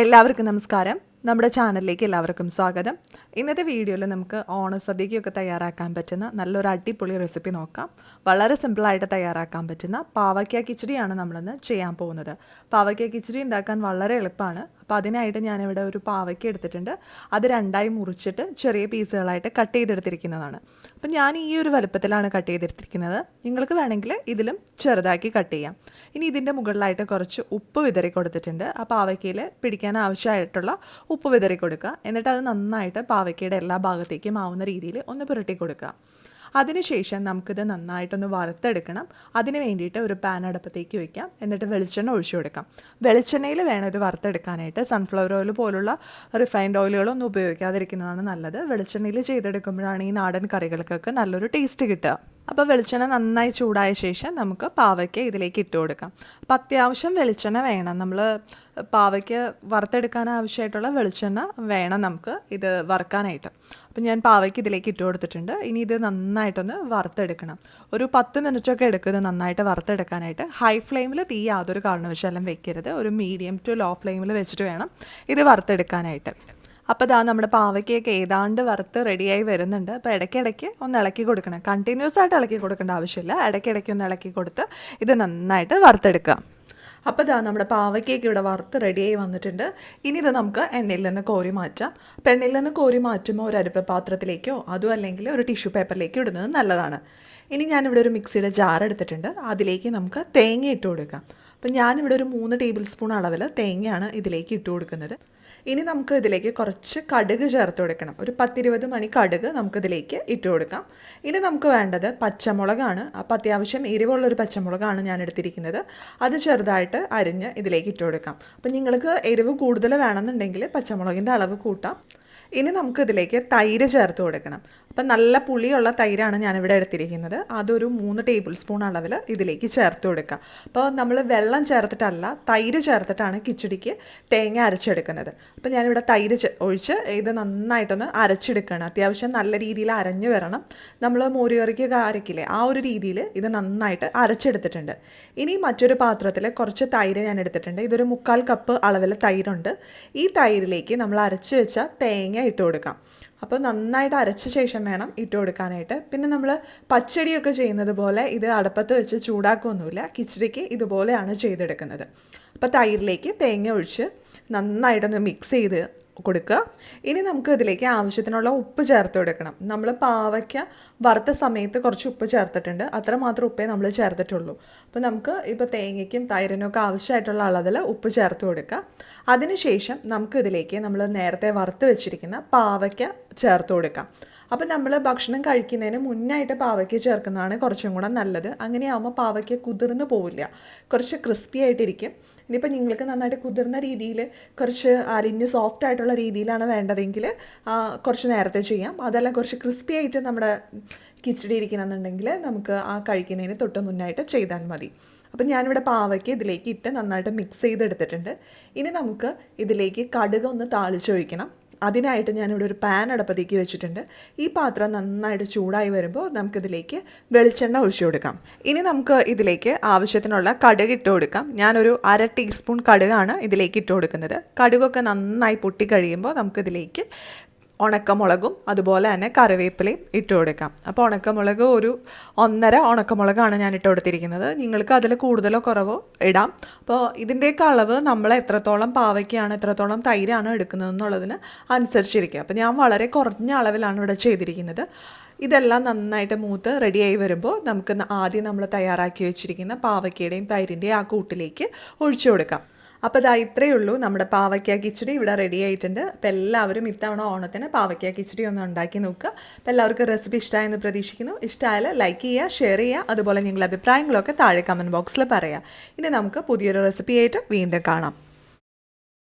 എല്ലാവർക്കും നമസ്കാരം. നമ്മുടെ ചാനലിലേക്ക് എല്ലാവർക്കും സ്വാഗതം. ഇന്നത്തെ വീഡിയോയിൽ നമുക്ക് ഓണസദ്യയ്ക്കൊക്കെ തയ്യാറാക്കാൻ പറ്റുന്ന നല്ലൊരു അടിപൊളി റെസിപ്പി നോക്കാം. വളരെ സിമ്പിളായിട്ട് തയ്യാറാക്കാൻ പറ്റുന്ന പാവയ്ക്ക കിച്ചടിയാണ് നമ്മളിന്ന് ചെയ്യാൻ പോകുന്നത്. പാവയ്ക്ക കിച്ചടി ഉണ്ടാക്കാൻ വളരെ എളുപ്പമാണ്. അപ്പോൾ അതിനായിട്ട് ഞാനിവിടെ ഒരു പാവയ്ക്ക എടുത്തിട്ടുണ്ട്. അത് രണ്ടായി മുറിച്ചിട്ട് ചെറിയ പീസുകളായിട്ട് കട്ട് ചെയ്തെടുത്തിരിക്കുന്നതാണ്. അപ്പം ഞാൻ ഈ ഒരു വലുപ്പത്തിലാണ് കട്ട് ചെയ്തെടുത്തിരിക്കുന്നത്. നിങ്ങൾക്ക് വേണമെങ്കിൽ ഇതിലും ചെറുതാക്കി കട്ട് ചെയ്യാം. ഇനി ഇതിൻ്റെ മുകളിലായിട്ട് കുറച്ച് ഉപ്പ് വിതറി കൊടുത്തിട്ടുണ്ട്. ആ പാവയ്ക്കയിൽ പിടിക്കാൻ ആവശ്യമായിട്ടുള്ള ഉപ്പ് വിതറി കൊടുക്കുക. എന്നിട്ട് അത് നന്നായിട്ട് പാവയ്ക്കയുടെ എല്ലാ ഭാഗത്തേക്കും ആവുന്ന രീതിയിൽ ഒന്ന് പുരട്ടി കൊടുക്കുക. അതിനുശേഷം നമുക്കിത് നന്നായിട്ടൊന്ന് വറുത്തെടുക്കണം. അതിന് വേണ്ടിയിട്ട് ഒരു പാൻ അടുപ്പത്തേക്ക് വയ്ക്കാം. എന്നിട്ട് വെളിച്ചെണ്ണ ഒഴിച്ചു കൊടുക്കാം. വെളിച്ചെണ്ണയിൽ വേണം ഇത് വറുത്തെടുക്കാനായിട്ട്. സൺഫ്ലവർ ഓയിൽ പോലുള്ള റിഫൈൻഡ് ഓയിലുകളൊന്നും ഉപയോഗിക്കാതിരിക്കുന്നതാണ് നല്ലത്. വെളിച്ചെണ്ണയിൽ ചെയ്തെടുക്കുമ്പോഴാണ് ഈ നാടൻ കറികൾക്കൊക്കെ നല്ലൊരു ടേസ്റ്റ് കിട്ടുക. അപ്പോൾ വെളിച്ചെണ്ണ നന്നായി ചൂടായ ശേഷം നമുക്ക് പാവയ്ക്ക ഇതിലേക്ക് ഇട്ട് കൊടുക്കാം. അപ്പോൾ അത്യാവശ്യം വെളിച്ചെണ്ണ വേണം. നമ്മൾ പാവയ്ക്ക വറുത്തെടുക്കാൻ ആവശ്യമായിട്ടുള്ള വെളിച്ചെണ്ണ വേണം നമുക്ക് ഇത് വറുക്കാനായിട്ട്. അപ്പോൾ ഞാൻ പാവയ്ക്ക് ഇതിലേക്ക് ഇട്ട് കൊടുത്തിട്ടുണ്ട്. ഇനി ഇത് നന്നായിട്ടൊന്ന് വറുത്തെടുക്കണം. ഒരു 10 മിനിറ്റൊക്കെ എടുക്കും ഇത് നന്നായിട്ട് വറുത്തെടുക്കാനായിട്ട്. ഹൈ ഫ്ലെയിമിൽ തീ യാതൊരു കാരണവശാലും വെക്കരുത്. ഒരു മീഡിയം ടു ലോ ഫ്ലെയിമിൽ വെച്ചിട്ട് വേണം ഇത് വറുത്തെടുക്കാനായിട്ട്. അപ്പോൾ ഇതാ നമ്മുടെ പാവയ്ക്കൊക്കെ ഏതാണ്ട് വറുത്ത് റെഡിയായി വരുന്നുണ്ട്. അപ്പോൾ ഇടയ്ക്കിടയ്ക്ക് ഒന്ന് ഇളക്കി കൊടുക്കണം. കണ്ടിന്യൂസ് ആയിട്ട് ഇളക്കി കൊടുക്കേണ്ട ആവശ്യമില്ല. ഇടയ്ക്കിടയ്ക്ക് ഒന്ന് ഇളക്കി കൊടുത്ത് ഇത് നന്നായിട്ട് വറുത്തെടുക്കുക. അപ്പോൾ ഇതാ നമ്മുടെ പാവയ്ക്കൊക്കെ ഇവിടെ വറുത്ത് റെഡിയായി വന്നിട്ടുണ്ട്. ഇനി ഇത് നമുക്ക് എണ്ണയിൽ നിന്ന് കോരി മാറ്റാം. അപ്പോൾ എണ്ണയിൽ നിന്ന് കോരി മാറ്റുമ്പോൾ ഒരു അരിപ്പ പാത്രത്തിലേക്കോ അതും അല്ലെങ്കിൽ ഒരു ടിഷ്യൂ പേപ്പറിലേക്കോ ഇടുന്നത് നല്ലതാണ്. ഇനി ഞാനിവിടെ ഒരു മിക്സിയുടെ ജാർ എടുത്തിട്ടുണ്ട്. അതിലേക്ക് നമുക്ക് തേങ്ങ ഇട്ട് കൊടുക്കാം. അപ്പം ഞാനിവിടെ ഒരു 3 ടേബിൾ സ്പൂൺ അളവിൽ തേങ്ങയാണ് ഇതിലേക്ക് ഇട്ട് കൊടുക്കുന്നത്. ഇനി നമുക്ക് ഇതിലേക്ക് കുറച്ച് കടുക് ചേർത്ത് കൊടുക്കണം. ഒരു 10-20 മണി കടുക് നമുക്കിതിലേക്ക് ഇട്ട് കൊടുക്കാം. ഇനി നമുക്ക് വേണ്ടത് പച്ചമുളകാണ്. അപ്പോൾ അത്യാവശ്യം എരിവുള്ളൊരു പച്ചമുളകാണ് ഞാൻ എടുത്തിരിക്കുന്നത്. അത് ചെറുതായിട്ട് അരിഞ്ഞ് ഇതിലേക്ക് ഇട്ട് കൊടുക്കാം. അപ്പം നിങ്ങൾക്ക് എരിവ് കൂടുതൽ വേണമെന്നുണ്ടെങ്കിൽ പച്ചമുളകിൻ്റെ അളവ് കൂട്ടാം. ഇനി നമുക്ക് ഇതിലേക്ക് തൈര് ചേർത്ത് കൊടുക്കണം. അപ്പം നല്ല പുളിയുള്ള തൈരാണ് ഞാനിവിടെ എടുത്തിരിക്കുന്നത്. അതൊരു 3 ടേബിൾ സ്പൂൺ അളവിൽ ഇതിലേക്ക് ചേർത്ത് കൊടുക്കുക. അപ്പോൾ നമ്മൾ വെള്ളം ചേർത്തിട്ടല്ല, തൈര് ചേർത്തിട്ടാണ് കിച്ചടിക്ക് തേങ്ങ അരച്ചെടുക്കുന്നത്. അപ്പോൾ ഞാനിവിടെ തൈര് ഒഴിച്ച് ഇത് നന്നായിട്ടൊന്ന് അരച്ചെടുക്കുകയാണ്. അത്യാവശ്യം നല്ല രീതിയിൽ അരഞ്ഞു വരണം. നമ്മൾ മോരുകറിക്കൊക്കെ അരക്കില്ലേ, ആ ഒരു രീതിയിൽ ഇത് നന്നായിട്ട് അരച്ചെടുത്തിട്ടുണ്ട്. ഇനി മറ്റൊരു പാത്രത്തിൽ കുറച്ച് തൈര് ഞാൻ എടുത്തിട്ടുണ്ട്. ഇതൊരു 3/4 കപ്പ് അളവിൽ തൈരുണ്ട്. ഈ തൈരിലേക്ക് നമ്മൾ അരച്ച് വെച്ച തേങ്ങ ഇട്ട് കൊടുക്കാം. അപ്പോൾ നന്നായിട്ട് അരച്ച ശേഷം വേണം ഇട്ട് കൊടുക്കാനായിട്ട്. പിന്നെ നമ്മൾ പച്ചടിയൊക്കെ ചെയ്യുന്നത് പോലെ ഇത് അടുപ്പത്ത് വെച്ച് ചൂടാക്കുകയൊന്നുമില്ല. കിച്ചടിക്ക് ഇതുപോലെയാണ് ചെയ്തെടുക്കുന്നത്. അപ്പോൾ തൈരിലേക്ക് തേങ്ങ ഒഴിച്ച് നന്നായിട്ടൊന്ന് മിക്സ് ചെയ്ത് കൊടുക്കുക. ഇനി നമുക്ക് ഇതിലേക്ക് ആവശ്യത്തിനുള്ള ഉപ്പ് ചേർത്ത് കൊടുക്കണം. നമ്മൾ പാവയ്ക്ക വറുത്ത സമയത്ത് കുറച്ച് ഉപ്പ് ചേർത്തിട്ടുണ്ട്. അത്രമാത്രം ഉപ്പേ നമ്മൾ ചേർത്തിട്ടുള്ളൂ. അപ്പോൾ നമുക്ക് ഇപ്പോൾ തേങ്ങയ്ക്കും തൈരിനൊക്കെ ആവശ്യമായിട്ടുള്ള അളവിൽ ഉപ്പ് ചേർത്ത് കൊടുക്കുക. അതിനുശേഷം നമുക്ക് ഇതിലേക്ക് നമ്മൾ നേരത്തെ വറുത്ത് വെച്ചിരിക്കുന്ന പാവയ്ക്ക ചേർത്ത് കൊടുക്കാം. അപ്പോൾ നമ്മൾ ഭക്ഷണം കഴിക്കുന്നതിന് മുന്നായിട്ട് പാവയ്ക്ക ചേർക്കുന്നതാണ് കുറച്ചും കൂടെ നല്ലത്. അങ്ങനെയാകുമ്പോൾ പാവയ്ക്ക കുതിർന്ന് പോവില്ല, കുറച്ച് ക്രിസ്പി ആയിട്ടിരിക്കും. ഇനിയിപ്പോൾ നിങ്ങൾക്ക് നന്നായിട്ട് കുതിർന്ന രീതിയിൽ കുറച്ച് അരിഞ്ഞ് സോഫ്റ്റ് ആയിട്ടുള്ള രീതിയിലാണ് വേണ്ടതെങ്കിൽ കുറച്ച് നേരത്തെ ചെയ്യാം. അതെല്ലാം കുറച്ച് ക്രിസ്പി ആയിട്ട് നമ്മുടെ കിച്ചടി ഇരിക്കണമെന്നുണ്ടെങ്കിൽ നമുക്ക് ആ കഴിക്കുന്നതിന് തൊട്ട് മുന്നായിട്ട് ചെയ്താൽ മതി. അപ്പം ഞാനിവിടെ പാവയ്ക്ക് ഇതിലേക്ക് ഇട്ട് നന്നായിട്ട് മിക്സ് ചെയ്തെടുത്തിട്ടുണ്ട്. ഇനി നമുക്ക് ഇതിലേക്ക് കടുക് ഒന്ന് താളിച്ചൊഴിക്കണം. അതിനായിട്ട് ഞാനിവിടെ ഒരു പാൻ അടുപ്പത്തേക്ക് വെച്ചിട്ടുണ്ട്. ഈ പാത്രം നന്നായിട്ട് ചൂടായി വരുമ്പോൾ നമുക്കിതിലേക്ക് വെളിച്ചെണ്ണ ഒഴിച്ചു കൊടുക്കാം. ഇനി നമുക്ക് ഇതിലേക്ക് ആവശ്യത്തിനുള്ള കടുക് ഇട്ട് കൊടുക്കാം. ഞാനൊരു 1/2 ടീസ്പൂൺ കടുകാണ് ഇതിലേക്ക് ഇട്ട് കൊടുക്കുന്നത്. കടുകൊക്കെ നന്നായി പൊട്ടിക്കഴിയുമ്പോൾ നമുക്കിതിലേക്ക് ഉണക്കമുളകും അതുപോലെ തന്നെ കറിവേപ്പിലയും ഇട്ട് കൊടുക്കാം. അപ്പോൾ ഉണക്കമുളക് ഒരു 1.5 ഉണക്കമുളകാണ് ഞാൻ ഇട്ട് കൊടുത്തിരിക്കുന്നത്. നിങ്ങൾക്ക് അതിൽ കൂടുതലോ കുറവോ ഇടാം. അപ്പോൾ ഇതിൻ്റെയൊക്കെ അളവ് നമ്മൾ എത്രത്തോളം പാവയ്ക്കാണ് എത്രത്തോളം തൈരാണ് എടുക്കുന്നതെന്നുള്ളതിന് അനുസരിച്ചിരിക്കുക. അപ്പോൾ ഞാൻ വളരെ കുറഞ്ഞ അളവിലാണ് ഇവിടെ ചെയ്തിരിക്കുന്നത്. ഇതെല്ലാം നന്നായിട്ട് മൂത്ത് റെഡിയായി വരുമ്പോൾ നമുക്ക് ആദ്യം നമ്മൾ തയ്യാറാക്കി വെച്ചിരിക്കുന്ന പാവയ്ക്കയുടെയും തൈരിൻ്റെയും ആ കൂട്ടിലേക്ക് ഒഴിച്ചു കൊടുക്കാം. അപ്പോൾ ഇതാ ഇത്രയേ ഉള്ളൂ, നമ്മുടെ പാവയ്ക്ക കിച്ചടി ഇവിടെ റെഡി ആയിട്ടുണ്ട്. അപ്പോൾ എല്ലാവരും ഇത്തവണ ഓണത്തിന് പാവയ്ക്ക കിച്ചടി ഒന്ന് ഉണ്ടാക്കി നോക്കുക. അപ്പോൾ എല്ലാവർക്കും റെസിപ്പി ഇഷ്ടമായെന്ന് പ്രതീക്ഷിക്കുന്നു. ഇഷ്ടമായാൽ ലൈക്ക് ചെയ്യുക, ഷെയർ ചെയ്യുക, അതുപോലെ നിങ്ങളുടെ അഭിപ്രായങ്ങളൊക്കെ താഴെ കമൻറ്റ് ബോക്സിൽ പറയുക. ഇനി നമുക്ക് പുതിയൊരു റെസിപ്പി ആയിട്ട് വീണ്ടും കാണാം.